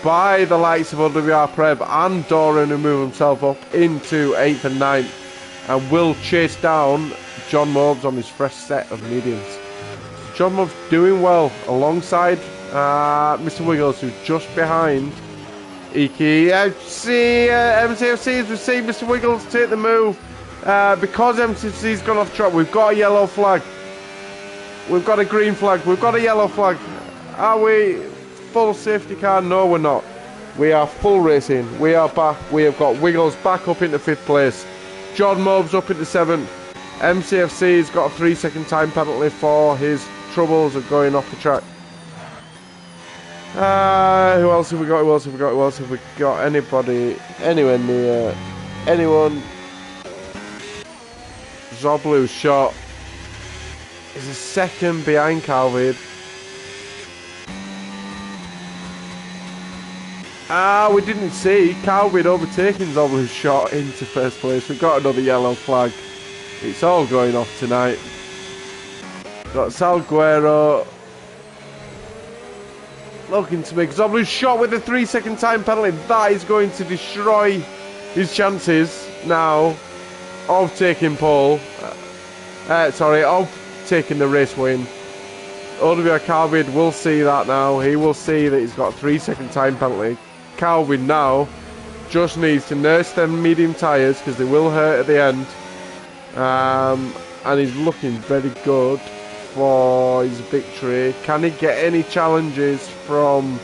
by the likes of OWR Preb and Doran, who move himself up into 8th and 9th and will chase down John Mobes on his fresh set of mediums. John Mobes doing well alongside Mr. Wiggles, who's just behind Iki. MCFC has received Mr. Wiggles to take the move. Because MCFC's gone off track, we've got a yellow flag. We've got a green flag. We've got a yellow flag. Are we full safety car? No, we're not. We are full racing. We are back. We have got Wiggles back up into 5th place. John Mobes up into 7th. MCFC's got a 3-second time penalty for his troubles of going off the track. Who else have we got? Who else have we got? Who else have we got? Anybody anywhere near anyone? Zoblu's shot. He's a second behind Calvin. We didn't see Calvin overtaking Zoblu's shot into first place. We got another yellow flag. It's all going off tonight. Got Salguero looking to make Zoblu's shot with a 3-second time penalty. That is going to destroy his chances now of taking pole. Of taking the race win. Olivier Calvin will see that now. He will see that he's got a 3-second time penalty. Calvin now just needs to nurse them medium tyres because they will hurt at the end. And he's looking very good for his victory. Can he get any challenges from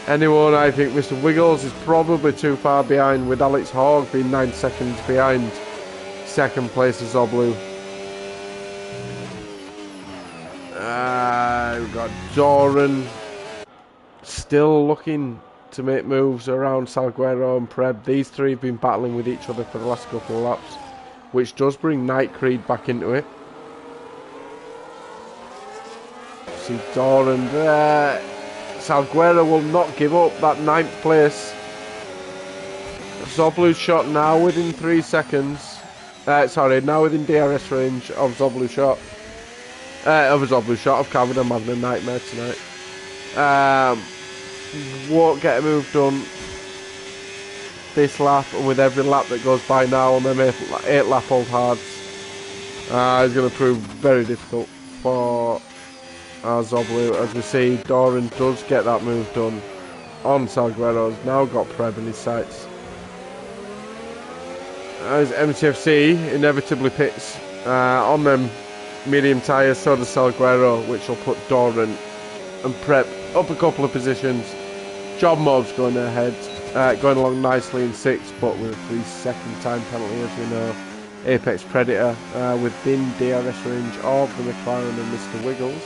anyone? I think Mr. Wiggles is probably too far behind, with Alex Hogg being 9 seconds behind second place as Zoblu. We've got Doran still looking to make moves around Salguero and Preb. These three have been battling with each other for the last couple of laps, which does bring Night Creed back into it. See Doran there. Salguero will not give up that 9th place. Zoblu's shot now within 3 seconds. Now within DRS range of Zoblu's shot. Of Calvin and Magna Nightmare tonight. Won't get a move done this lap, and with every lap that goes by now on them 8 lap old hards, it's going to prove very difficult for Zoblu. As we see, Doran does get that move done on Salguero. He's now got Preb in his sights. As MTFC inevitably pits on them medium tyres, so does Salguero, which will put Doran and Prep up a couple of positions. John Mob's going ahead, going along nicely in 6th, but with a 3-second time penalty, as we know. Apex Predator within DRS range of the McLaren and Mr. Wiggles.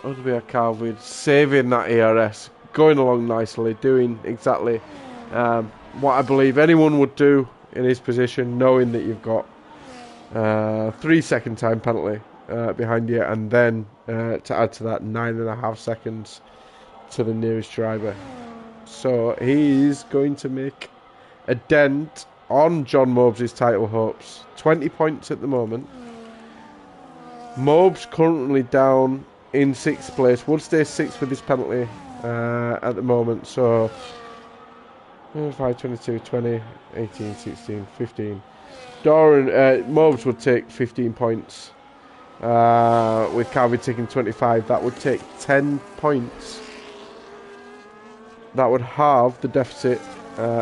Olivier Calvin saving that ERS, going along nicely, doing exactly what I believe anyone would do in his position, knowing that you've got 3-second time penalty behind you, and then to add to that 9.5 seconds to the nearest driver. So he's going to make a dent on John Mobes' title hopes. 20 points at the moment. Mobes currently down in 6th place, would stay 6th with his penalty at the moment. So 5, 22, 20, 18, 16, 15. Doran, Mobes would take 15 points. With Calvin taking 25, that would take 10 points. That would halve the deficit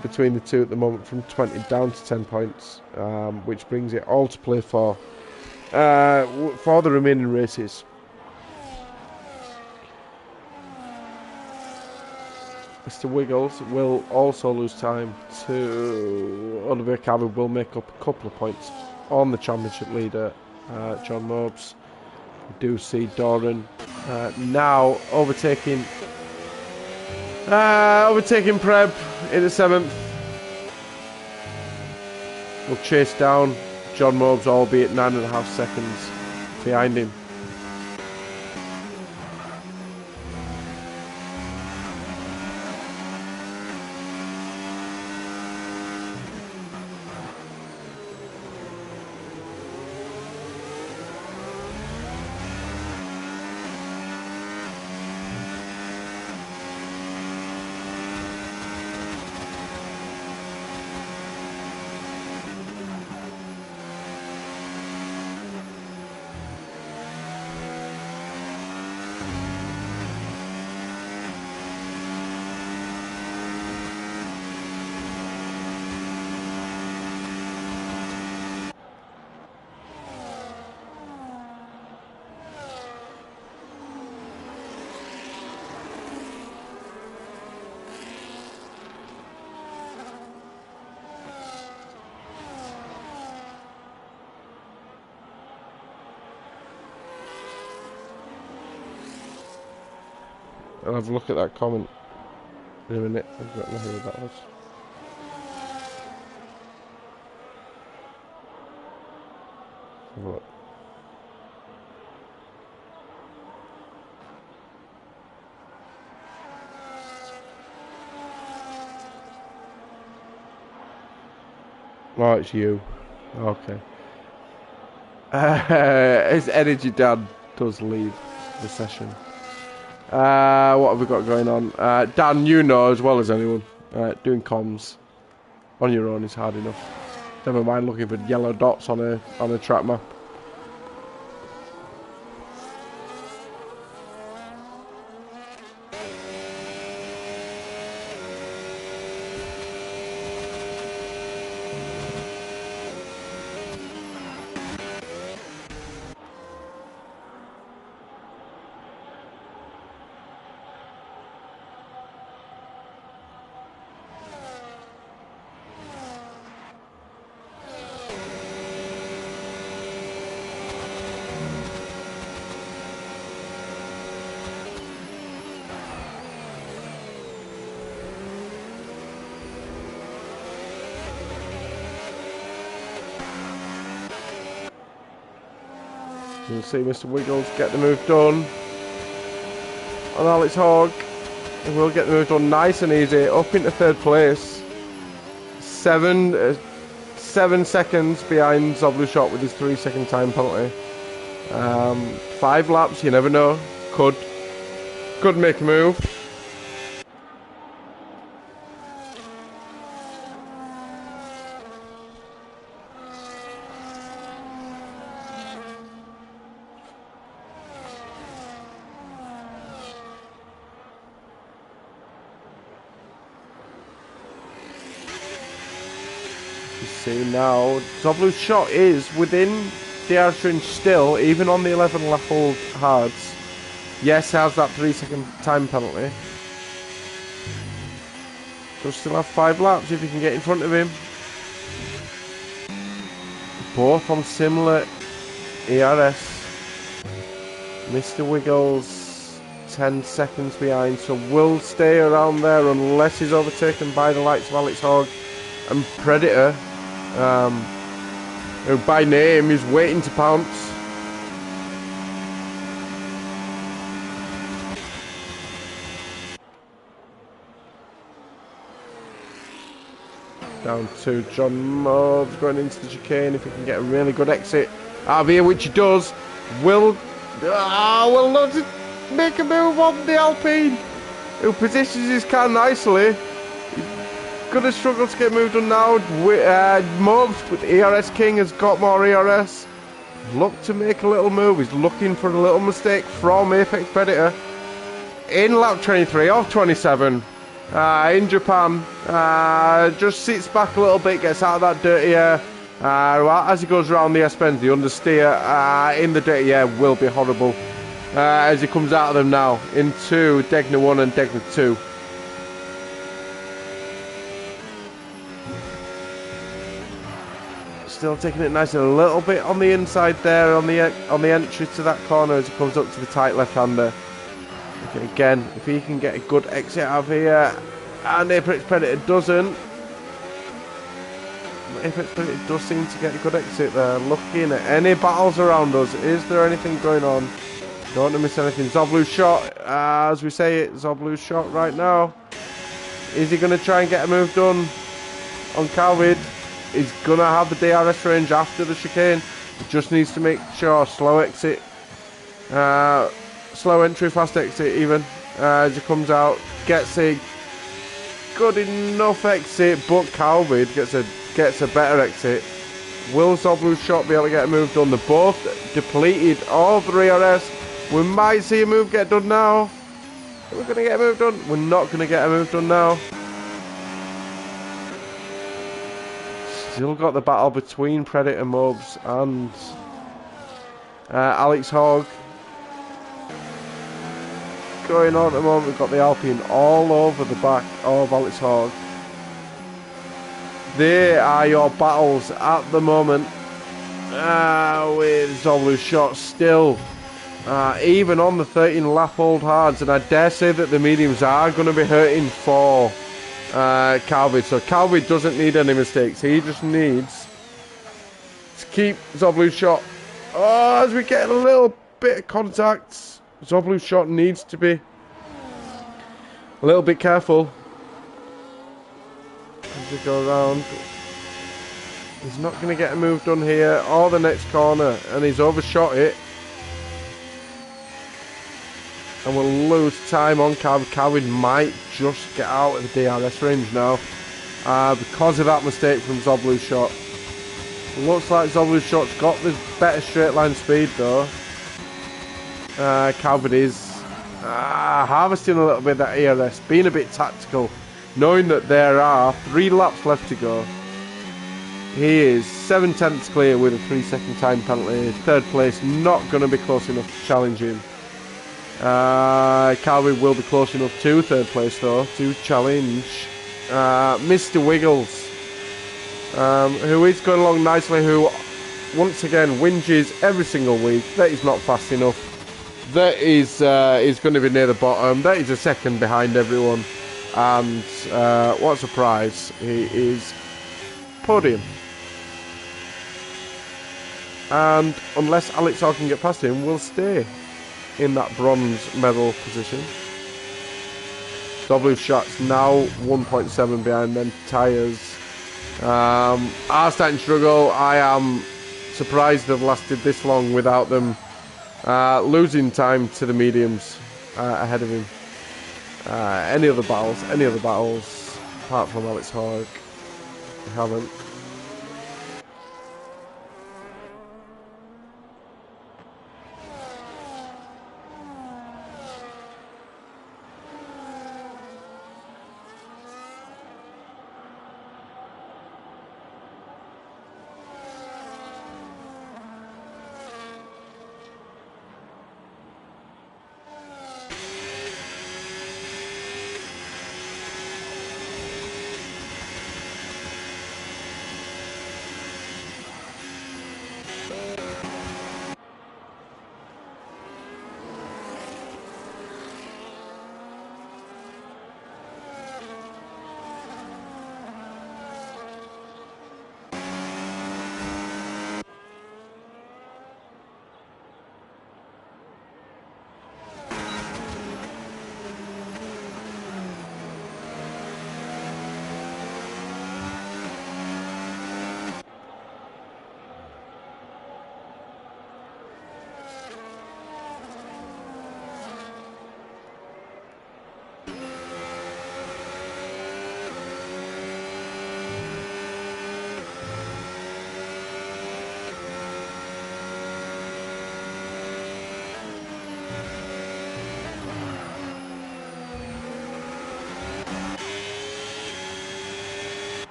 between the two at the moment from 20 down to 10 points, which brings it all to play for the remaining races. Mr. Wiggles will also lose time to Olivier Calvin, will make up a couple of points on the championship leader, John Mobes. We do see Doran now overtaking Preb in the 7th. Will chase down John Mobes, albeit 9.5 seconds behind him. I'll have a look at that comment in a minute. I don't know who that was. Have a look. Oh, it's you. Okay. His energy Dan does leave the session. What have we got going on? Dan, you know as well as anyone. Doing comms on your own is hard enough. Never mind looking for yellow dots on a track map. You'll see Mr. Wiggles get the move done on Alex Hogg. And we'll get the move done nice and easy, up into third place. 7 seconds behind Zoblu Shot with his 3-second time penalty. 5 laps, you never know. Could make a move. See now, Zoblu's Shot is within the air range still, even on the 11 lap hold hards. Yes, has that 3-second time penalty. Does still have 5 laps if you can get in front of him. Both on similar ERS. Mr. Wiggles 10 seconds behind, so will stay around there unless he's overtaken by the likes of Alex Hogg and Predator. Who by name is waiting to pounce. Down to John Mobs going into the chicane. If he can get a really good exit out of here, which he does, will not make a move on the Alpine, who positions his car nicely. Gonna struggle to get moved on now. Mobs with ERS King has got more ERS. Look to make a little move. He's looking for a little mistake from Apex Predator in lap 23 of 27 in Japan. Just sits back a little bit, gets out of that dirty air. As he goes around the S-bends, the understeer in the dirty air will be horrible as he comes out of them now into Degna 1 and Degna 2. Still taking it nice and a little bit on the inside there on the entry to that corner as he comes up to the tight left-hander. Okay, again, if he can get a good exit out of here, and Apex Predator doesn't. Apex Predator does seem to get a good exit there. Looking at any battles around us, is there anything going on? Don't want to miss anything. Zoblu's Shot, as we say it, Zoblu's Shot right now. Is he going to try and get a move done on Calvid? He's going to have the DRS range after the chicane. He just needs to make sure slow exit. Slow entry, fast exit even. As he comes out, gets a good enough exit, but Calvid gets a better exit. Will Zoblu's Shot be able to get a move done? They're both depleted of the ERS. We might see a move get done now. Are we going to get a move done? We're not going to get a move done now. Still got the battle between Predator Mobs and Alex Hogg going on at the moment. We've got the Alpine all over the back of Alex Hogg. They are your battles at the moment, with Zoblu's Shot still even on the 13 lap old hards, and I dare say that the mediums are going to be hurting for Calvi. So Calvi doesn't need any mistakes. He just needs to keep Zoblu's shot. Oh, as we get a little bit of contact, Zoblu's shot needs to be a little bit careful as we go around. He's not going to get a move done here or the next corner, and he's overshot it. And we'll lose time on Calvin. Calvin might just get out of the DRS range now because of that mistake from Zoblu's shot. Looks like Zoblu's shot's got the better straight line speed though. Calvin is harvesting a little bit of that ERS, being a bit tactical, knowing that there are 3 laps left to go. He is 7/10 clear with a 3-second time penalty. Third place, not going to be close enough to challenge him. Calvin will be close enough to third place though to challenge Mr. Wiggles, who is going along nicely, who once again whinges every single week that he's not fast enough, that is going to be near the bottom, that he's a second behind everyone, and what a surprise, he is podium. And unless Alex Hall can get past him, will stay in that bronze medal position. W shots now 1.7 behind them. Tyres are starting to struggle. I am surprised they've lasted this long without them losing time to the mediums ahead of him. Any other battles apart from Alex Hogg? They haven't.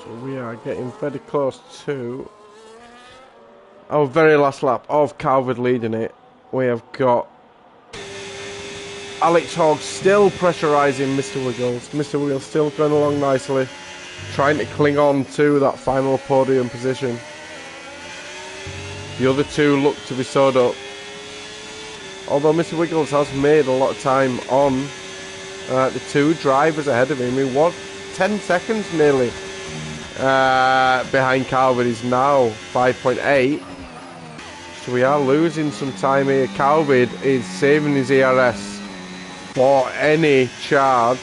So we are getting very close to our very last lap of Calvert leading it. We have got Alex Hogg still pressurising Mr. Wiggles. Mr. Wiggles still going along nicely, trying to cling on to that final podium position. The other two look to be sewed up. Although Mr. Wiggles has made a lot of time on the two drivers ahead of him. He was 10 seconds nearly behind Calvert. Is now 5.8. So we are losing some time here. Calvert is saving his ERS for any charge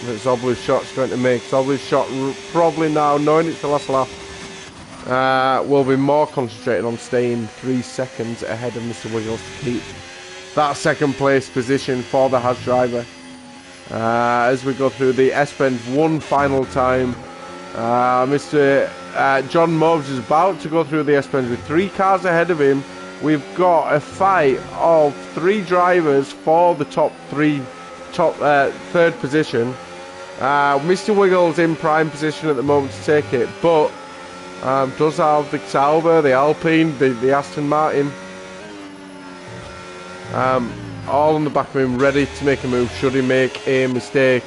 that Zoblu's shot's going to make. Zoblu's shot probably now, knowing it's the last lap, will be more concentrated on staying 3 seconds ahead of Mr. Wiggles to keep that second place position for the Haas driver. As we go through the S-Bend one final time, Mr. John Mobes is about to go through the S-Bend with 3 cars ahead of him. We've got a fight of 3 drivers for the third position. Mr. Wiggles in prime position at the moment to take it, but does have the Sauber, the Alpine, the Aston Martin, all on the back of him, ready to make a move should he make a mistake.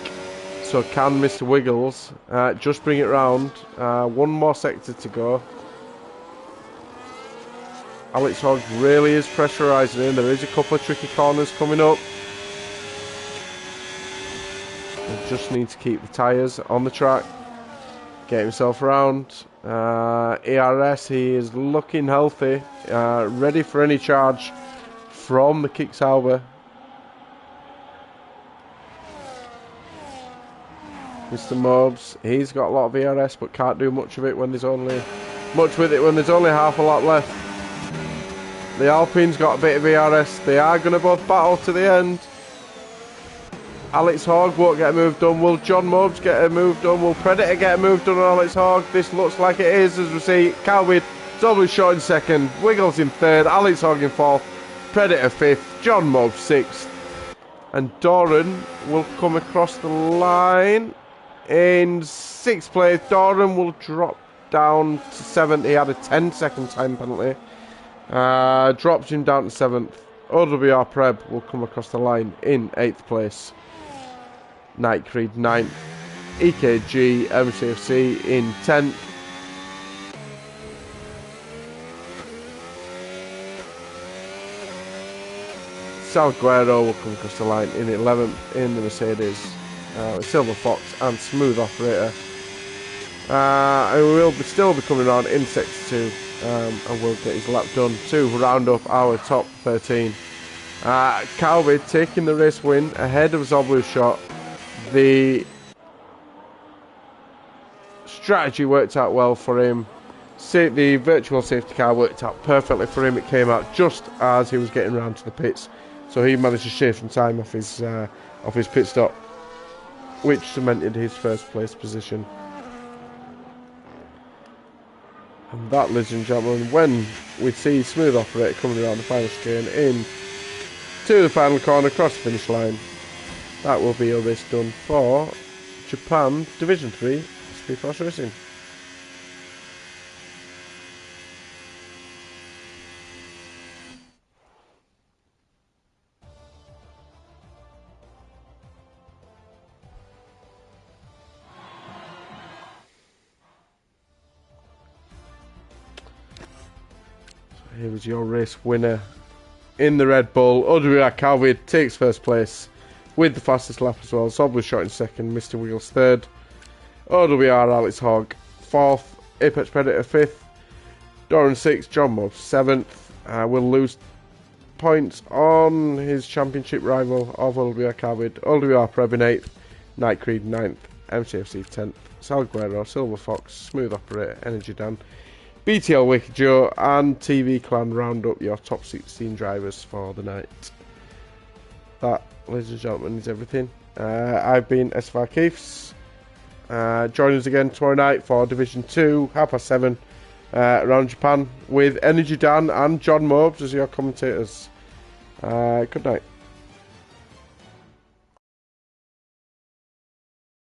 So can Mr. Wiggles just bring it round? One more sector to go. Alex Hogg really is pressurising in. There is a couple of tricky corners coming up. He just needs to keep the tyres on the track. Get himself around. ERS, he is looking healthy. Ready for any charge from the Kick-Sauber. Mr. Mobes, he's got a lot of ERS but can't do much of it when there's only half a lap left. The Alpine's got a bit of ERS. They are going to both battle to the end. Alex Hogg won't get a move done. Will John Mobes get a move done? Will Predator get a move done on Alex Hogg? This looks like it is, as we see Coward doubly short in second, Wiggles in third, Alex Hogg in fourth, Predator fifth, John Mobes sixth, and Doran will come across the line in sixth place. Doran will drop down to seventh. He had a 10-second time penalty. Drops him down to seventh. OWR Preb will come across the line in 8th place. Night Creed 9th. EKG MCFC in 10th. Salguero will come across the line in 11th in the Mercedes. Silver Fox and Smooth Operator. And will still be coming around in Sector 2. And will get his lap done to round up our top 13. Calvi taking the race win ahead of Zoblu's shot. The strategy worked out well for him. The virtual safety car worked out perfectly for him. It came out just as he was getting round to the pits, so he managed to shave some time off his pit stop, which cemented his first place position. And that, ladies and gentlemen, when we see Smooth Operator coming around the final chicane in to the final corner across the finish line, that will be a race done for Japan Division 3 Speed Force Racing. Here was your race winner in the Red Bull. OWR Calvi takes first place with the fastest lap as well. Sob was shot in second, Mr. Wiggles third. OWR Alex Hogg fourth, Apex Predator fifth, Doran sixth, John Mobb seventh. Will lose points on his championship rival of OWR Calvi. OWR Preb in 8th, Night Creed 9th, MCFC 10th, Salguero, Silver Fox, Smooth Operator, Energy Dan, BTL Wicked Joe and TV Clan round up your top 16 drivers for the night. That, ladies and gentlemen, is everything. I've been SFR Keefs. Join us again tomorrow night for Division 2, 7:30, around Japan, with Energy Dan and John Mobes as your commentators. Good night.